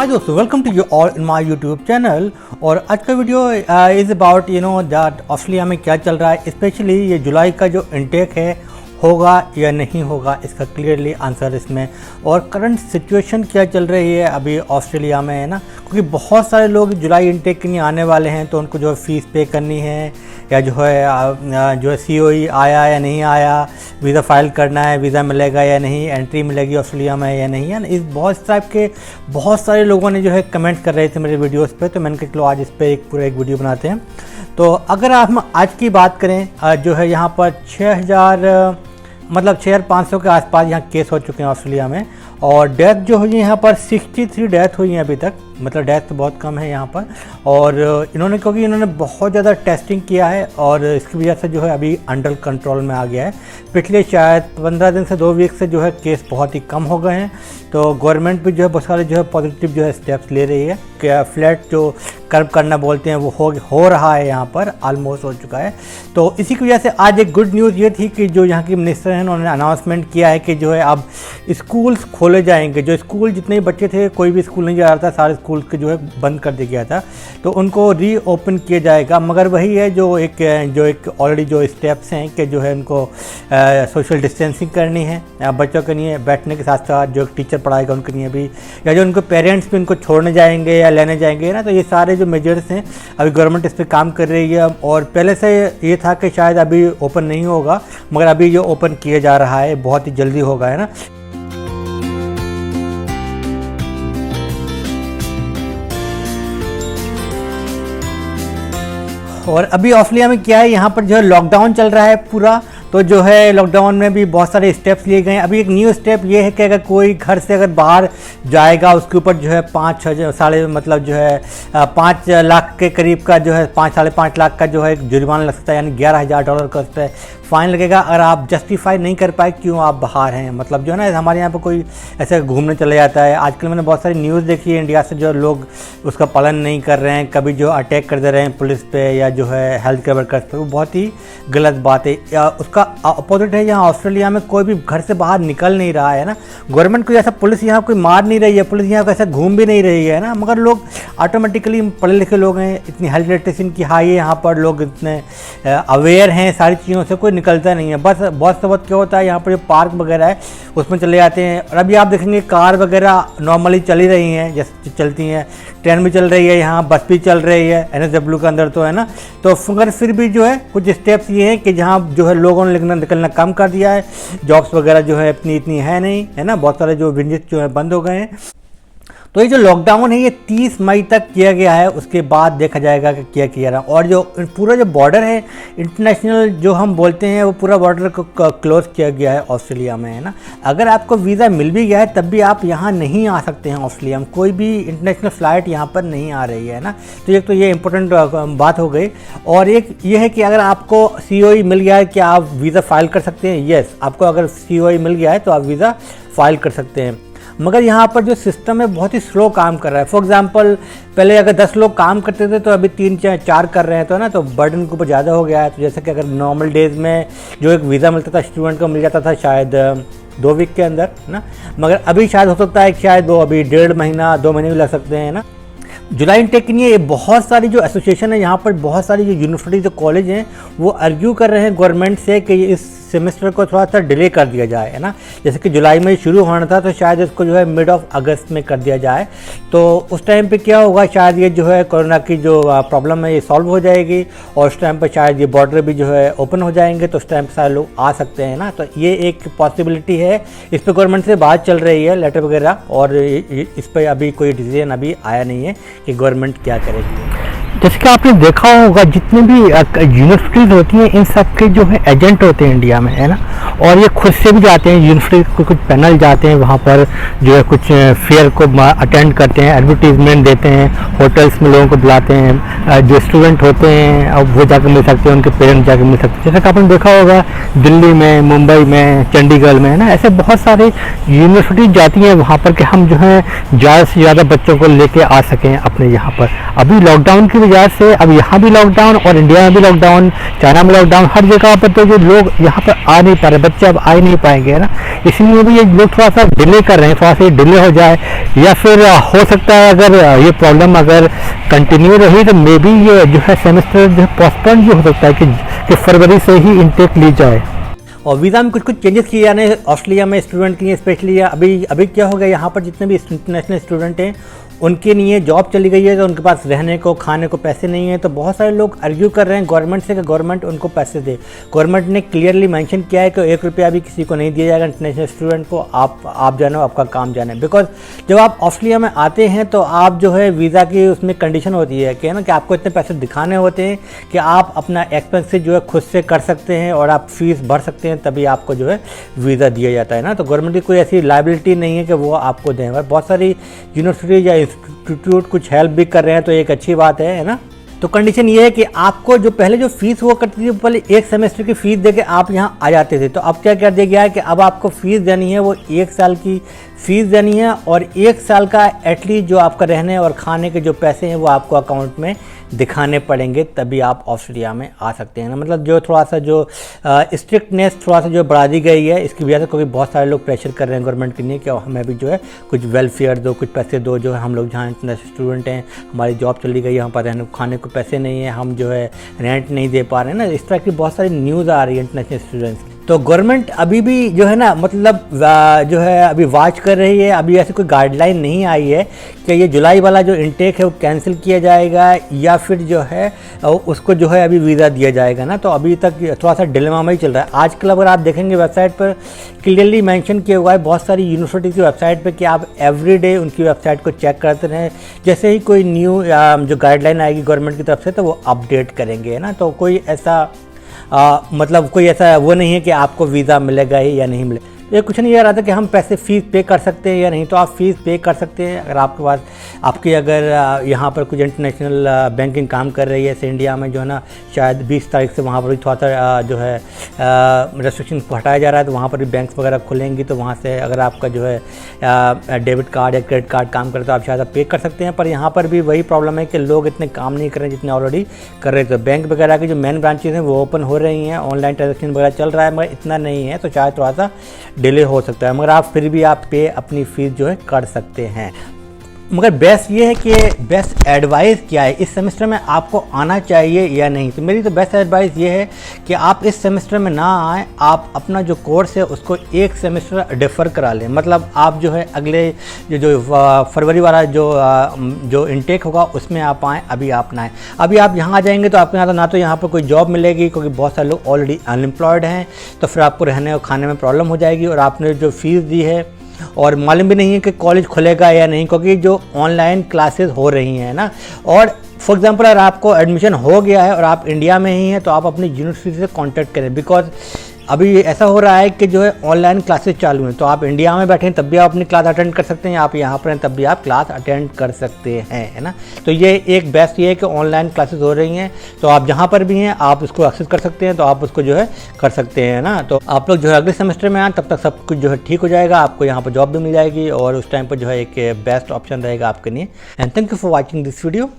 हाय दोस्तों, welcome to you all in my YouTube channel. और आज का video is about that Australia में क्या चल रहा है, स्पेशली ये जुलाई का जो इनटेक है होगा या नहीं होगा, इसका क्लियरली आंसर इसमें। और करंट सिचुएशन क्या चल रही है अभी ऑस्ट्रेलिया में, है ना, क्योंकि बहुत सारे लोग जुलाई इनटेक के लिए आने वाले हैं, तो उनको जो है फ़ीस पे करनी है या जो है COE आया या नहीं आया, वीज़ा फ़ाइल करना है, वीज़ा मिलेगा या नहीं, एंट्री मिलेगी ऑस्ट्रेलिया में या नहीं, है ना। इस बहुत टाइप के बहुत सारे लोगों ने जो है कमेंट कर रहे थे मेरे वीडियोस पे, तो मैंने कहा चलो आज इस पर पूरा एक वीडियो बनाते हैं। तो अगर हम आज की बात करें, जो है यहाँ पर 6,500 के आसपास यहाँ केस हो चुके हैं ऑस्ट्रेलिया में, और डेथ जो हुई है यहाँ पर 63 डेथ हुई हैं अभी तक, मतलब डेथ तो बहुत कम है यहाँ पर। और क्योंकि इन्होंने बहुत ज़्यादा टेस्टिंग किया है और इसकी वजह से जो है अभी अंडर कंट्रोल में आ गया है। पिछले शायद 15 दिन से 2 वीक से जो है केस बहुत ही कम हो गए हैं, तो गवर्नमेंट भी जो है बहुत सारे जो है पॉजिटिव जो है स्टेप्स ले रही है कि फ्लैट जो कर्व करना बोलते हैं वो हो रहा है, यहाँ पर ऑलमोस्ट हो चुका है। तो इसी की वजह से आज एक गुड न्यूज़ ये थी कि जो यहाँ की मिनिस्टर हैं उन्होंने अनाउंसमेंट किया है कि जो है अब स्कूल्स खोले जाएंगे। जो स्कूल जितने भी बच्चे थे, कोई भी स्कूल नहीं जा रहा था, सारे स्कूल के जो है बंद कर दिया गया था, तो उनको रीओपन किया जाएगा। मगर वही है जो एक ऑलरेडी जो स्टेप्स हैं कि जो है उनको सोशल डिस्टेंसिंग करनी है, बच्चों के लिए बैठने के साथ साथ जो टीचर पढ़ाएगा उनके लिए भी, या जो उनको पेरेंट्स भी उनको छोड़ने जाएंगे या लेने जाएंगे ना, तो ये सारे जो मेजर्स हैं अभी गवर्नमेंट इस पर काम कर रही है। और पहले से ये था कि शायद अभी ओपन नहीं होगा, मगर अभी जो ओपन किया जा रहा है बहुत ही जल्दी होगा, है ना। और अभी ऑस्ट्रेलिया में क्या है, यहाँ पर जो है लॉकडाउन चल रहा है पूरा, तो जो है लॉकडाउन में भी बहुत सारे स्टेप्स लिए गए हैं। अभी एक न्यू स्टेप ये है कि अगर कोई घर से अगर बाहर जाएगा उसके ऊपर जो है 5 लाख के करीब का जो है 5-5.5 लाख का जो है जुर्माना लग सकता है, यानी $11,000 का उस पर फ़ाइन लगेगा अगर आप जस्टिफाई नहीं कर पाए क्यों आप बाहर हैं। मतलब जो है ना, हमारे यहाँ पर कोई ऐसे घूमने चले जाता है, आजकल मैंने बहुत सारी न्यूज़ देखी है इंडिया से, जो लोग उसका पालन नहीं कर रहे हैं, कभी जो अटैक कर दे रहे हैं पुलिस पे या जो है हेल्थ केयर वर्कर्स पे, वो बहुत ही गलत बात है। या उसका अपोजिट है, यहाँ ऑस्ट्रेलिया में कोई भी घर से बाहर निकल नहीं रहा है ना, गवर्नमेंट को ऐसा पुलिस यहाँ कोई मार नहीं रही है, पुलिस यहाँ को ऐसा घूम भी नहीं रही है ना, मगर लोग ऑटोमेटिकली पढ़े लिखे लोग हैं, इतनी हेल्थ लिटरेसी की हाई है यहाँ पर, लोग इतने अवेयर हैं सारी चीज़ों से, कोई निकलता नहीं है। बस बहुत बहुत क्या होता है, यहाँ पर जो पार्क वगैरह है उसमें चले जाते हैं। और अभी आप देखेंगे कार वगैरह नॉर्मली चली रही हैं, जैसे चलती हैं, ट्रेन भी चल रही है, यहाँ बस भी चल रही है NSW के अंदर, तो है ना। तो मगर फिर भी जो है कुछ स्टेप्स ये हैं कि जहाँ जो है लोगों ने निकलना कम कर दिया है, जॉब्स वगैरह जो है इतनी है नहीं, है ना, बहुत सारे जो बिजनेस जो है बंद हो गए हैं। तो ये जो लॉकडाउन है ये 30 मई तक किया गया है, उसके बाद देखा जाएगा कि क्या किया रहा। और जो पूरा जो बॉर्डर है इंटरनेशनल जो हम बोलते हैं, वो पूरा बॉर्डर को क्लोज किया गया है ऑस्ट्रेलिया में, है ना। अगर आपको वीज़ा मिल भी गया है तब भी आप यहाँ नहीं आ सकते हैं ऑस्ट्रेलिया में, कोई भी इंटरनेशनल फ़्लाइट यहाँ पर नहीं आ रही है ना। तो एक तो ये इंपॉर्टेंट बात हो गई। और एक ये है कि अगर आपको COE मिल गया है कि आप वीज़ा फ़ाइल कर सकते हैं। येस, आपको अगर COE मिल गया है तो आप वीज़ा फ़ाइल कर सकते हैं, मगर यहाँ पर जो सिस्टम है बहुत ही स्लो काम कर रहा है। फॉर एग्जांपल पहले अगर 10 लोग काम करते थे तो अभी 3-4 कर रहे हैं, तो है ना, तो बर्डन के ऊपर ज़्यादा हो गया है। तो जैसे कि अगर नॉर्मल डेज़ में जो एक वीज़ा मिलता था स्टूडेंट को, मिल जाता था शायद 2 वीक के अंदर, है ना, मगर अभी शायद हो सकता है कि शायद वो अभी 1.5 महीना 2 महीने भी लग सकते हैं ना। जुलाई इनटेक के लिए बहुत सारी जो एसोसिएशन है यहाँ पर, बहुत सारी जो यूनिवर्सिटी जो कॉलेज हैं वो आर्ग्यू कर रहे हैं गवर्नमेंट से कि इस सेमेस्टर को थोड़ा सा डिले कर दिया जाए, है ना। जैसे कि जुलाई में शुरू होना था, तो शायद इसको जो है मिड ऑफ अगस्त में कर दिया जाए, तो उस टाइम पे क्या होगा, शायद ये जो है कोरोना की जो प्रॉब्लम है ये सॉल्व हो जाएगी, और उस टाइम पर शायद ये बॉर्डर भी जो है ओपन हो जाएंगे, तो उस टाइम पर सारे लोग आ सकते हैं ना। तो ये एक पॉसिबिलिटी है, इस पर गवर्नमेंट से बात चल रही है, लेटर वगैरह, और इस पर अभी कोई डिसीजन अभी आया नहीं है कि गवर्नमेंट क्या करेगी। जैसे कि आपने देखा होगा जितने भी यूनिवर्सिटीज़ होती हैं, इन सब के जो है एजेंट होते हैं इंडिया में, है ना, और ये खुद से भी जाते हैं यूनिवर्सिटी को, कुछ पैनल जाते हैं वहाँ पर, जो है कुछ फेयर को अटेंड करते हैं, एडवर्टीजमेंट देते हैं, होटल्स में लोगों को बुलाते हैं, जो स्टूडेंट होते हैं अब वो जाकर मिल सकते हैं, उनके पेरेंट्स जाकर मिल सकते हैं। जैसे कि आपने देखा होगा दिल्ली में, मुंबई में, चंडीगढ़ में, है ना, ऐसे बहुत सारे यूनिवर्सिटी जाती हैं वहाँ पर कि हम जो है ज़्यादा से ज़्यादा बच्चों को लेके आ सकें अपने यहाँ पर। अभी लॉकडाउन की वजह से अब यहाँ भी लॉकडाउन, और इंडिया में भी लॉकडाउन, चाइना में लॉकडाउन, हर जगह पर तो जो लोग यहाँ पर आ नहीं पा रहे, बच्चे अब आ ही नहीं पाएंगे, है ना। इसलिए भी ये लोग थोड़ा सा डिले कर रहे हैं, थोड़ा सा डिले हो जाए, या फिर हो सकता है अगर ये प्रॉब्लम अगर कंटिन्यू रही तो मे बी ये जो है सेमेस्टर जो है पोस्टपोन भी हो सकता है कि फरवरी से ही इनटेक ली जाए। और वीज़ा में कुछ चेंजेस किए जाने ऑस्ट्रेलिया में स्टूडेंट के लिए स्पेशली। अभी क्या हो गया, यहाँ पर जितने भी इंटरनेशनल स्टूडेंट हैं उनके लिए जॉब चली गई है, तो उनके पास रहने को खाने को पैसे नहीं है। तो बहुत सारे लोग आर्ग्यू कर रहे हैं गवर्नमेंट से कि गवर्नमेंट उनको पैसे दे। गवर्नमेंट ने क्लियरली मेंशन किया है कि 1 रुपया भी किसी को नहीं दिया जाएगा इंटरनेशनल स्टूडेंट को। आप जानो, आपका काम जाने। बिकॉज जब आप ऑस्ट्रेलिया में आते हैं तो आप जो है वीज़ा की उसमें कंडीशन होती है कि ना कि आपको इतने पैसे दिखाने होते हैं कि आप अपना एक्सपेंसेस जो है खुद से कर सकते हैं और आप फीस भर सकते हैं, तभी आपको जो है वीज़ा दिया जाता है ना। तो गवर्नमेंट की कोई ऐसी लायबिलिटी नहीं है कि वो आपको दें। बहुत सारी यूनिवर्सिटी या इंस्टीट्यूट कुछ हेल्प भी कर रहे हैं, तो एक अच्छी बात है ना। तो कंडीशन ये है कि आपको जो पहले जो फीस हुआ करती थी, पहले 1 सेमेस्टर की फ़ीस देके आप यहाँ आ जाते थे। तो अब क्या कर दिया गया है कि अब आपको फ़ीस देनी है, वो 1 साल की फ़ीस देनी है, और 1 साल का एटलीस्ट जो आपका रहने और खाने के जो पैसे हैं वो आपको अकाउंट में दिखाने पड़ेंगे, तभी आप ऑस्ट्रेलिया में आ सकते हैं ना। मतलब जो थोड़ा सा जो स्ट्रिक्टनेस थोड़ा सा जो बढ़ा दी गई है इसकी वजह से, क्योंकि बहुत सारे लोग प्रेशर कर रहे हैं गवर्नमेंट के लिए कि हमें भी जो है कुछ वेलफेयर दो, कुछ पैसे दो। जो है हम लोग जहाँ इंटरनेशनल स्टूडेंट हैं, हमारी जॉब चली गई, यहाँ पर रहने खाने को पैसे नहीं है, हम जो है रेंट नहीं दे पा रहे हैं ना। इस तरह की बहुत सारी न्यूज़ आ रही है इंटरनेशनल स्टूडेंट्स की। तो गवर्नमेंट अभी भी जो है ना, मतलब जो है अभी वॉच कर रही है। अभी ऐसी कोई गाइडलाइन नहीं आई है कि ये जुलाई वाला जो इनटेक है वो कैंसिल किया जाएगा या फिर जो है उसको जो है अभी वीज़ा दिया जाएगा ना। तो अभी तक थोड़ा सा डिलेमा में ही चल रहा है। आजकल अगर आप देखेंगे वेबसाइट पर क्लियरली मेंशन किया हुआ है बहुत सारी यूनिवर्सिटी की वेबसाइट पर कि आप एवरीडे उनकी वेबसाइट को चेक करते रहें। जैसे ही कोई न्यू जो गाइडलाइन आएगी गवर्नमेंट की तरफ से तो वो अपडेट करेंगे ना। तो कोई ऐसा मतलब कोई ऐसा वो नहीं है कि आपको वीज़ा मिलेगा ही या नहीं मिलेगा। ये कुछ नहीं कह रहा था कि हम पैसे फ़ीस पे कर सकते हैं या नहीं, तो आप फ़ीस पे कर सकते हैं अगर आपके पास अगर यहाँ पर कुछ इंटरनेशनल बैंकिंग काम कर रही है। जैसे इंडिया में जो है ना, शायद 20 तारीख से वहाँ पर भी थोड़ा सा जो है रेस्ट्रिक्शन को हटाया जा रहा है, तो वहाँ पर भी बैंक्स वगैरह खुलेंगी। तो वहाँ से अगर आपका जो है डेबिट कार्ड या क्रेडिट कार्ड काम करे तो आप शायद पे कर सकते हैं। पर यहाँ पर भी वही प्रॉब्लम है कि लोग इतने काम नहीं कर रहे हैं जितने ऑलरेडी कर रहे थे। बैंक वगैरह की जो मेन ब्रांचेज हैं वो ओपन हो रही हैं, ऑनलाइन ट्रांजेक्शन वगैरह चल रहा है, मगर इतना नहीं है, तो शायद थोड़ा सा डिले हो सकता है। मगर आप फिर भी आप पे अपनी फ़ीस जो है कर सकते हैं। मगर बेस्ट ये है कि बेस्ट एडवाइस क्या है, इस सेमेस्टर में आपको आना चाहिए या नहीं। तो मेरी तो बेस्ट एडवाइस ये है कि आप इस सेमेस्टर में ना आएँ, आप अपना जो कोर्स है उसको 1 सेमेस्टर डिफ़र करा लें। मतलब आप जो है अगले जो फरवरी वाला जो इनटेक होगा उसमें आप आएँ, अभी आप ना आएँ। अभी आप यहाँ आ जाएंगे तो आपको यहाँ ना तो यहाँ पर कोई जॉब मिलेगी, क्योंकि बहुत सारे लोग ऑलरेडी अनएम्प्लॉयड हैं, तो फिर आपको रहने और खाने में प्रॉब्लम हो जाएगी। और आपने जो फ़ीस दी है और मालूम भी नहीं है कि कॉलेज खुलेगा या नहीं, क्योंकि जो ऑनलाइन क्लासेस हो रही हैं ना। और फॉर एग्जांपल अगर आपको एडमिशन हो गया है और आप इंडिया में ही हैं तो आप अपनी यूनिवर्सिटी से कांटेक्ट करें। बिकॉज अभी ऐसा हो रहा है कि जो है ऑनलाइन क्लासेस चालू हैं, तो आप इंडिया में बैठे हैं तब भी आप अपनी क्लास अटेंड कर सकते हैं, आप यहाँ पर हैं तब भी आप क्लास अटेंड कर सकते हैं, है ना। तो ये एक बेस्ट ये है कि ऑनलाइन क्लासेस हो रही हैं, तो आप जहाँ पर भी हैं आप उसको एक्सेस कर सकते हैं, तो आप उसको जो है कर सकते हैं ना। तो आप लोग जो है अगले सेमेस्टर में आए, तब तक सब कुछ जो है ठीक हो जाएगा, आपको यहाँ पर जॉब भी मिल जाएगी और उस टाइम पर जो है एक बेस्ट ऑप्शन रहेगा आपके लिए। And thank you for watching this video.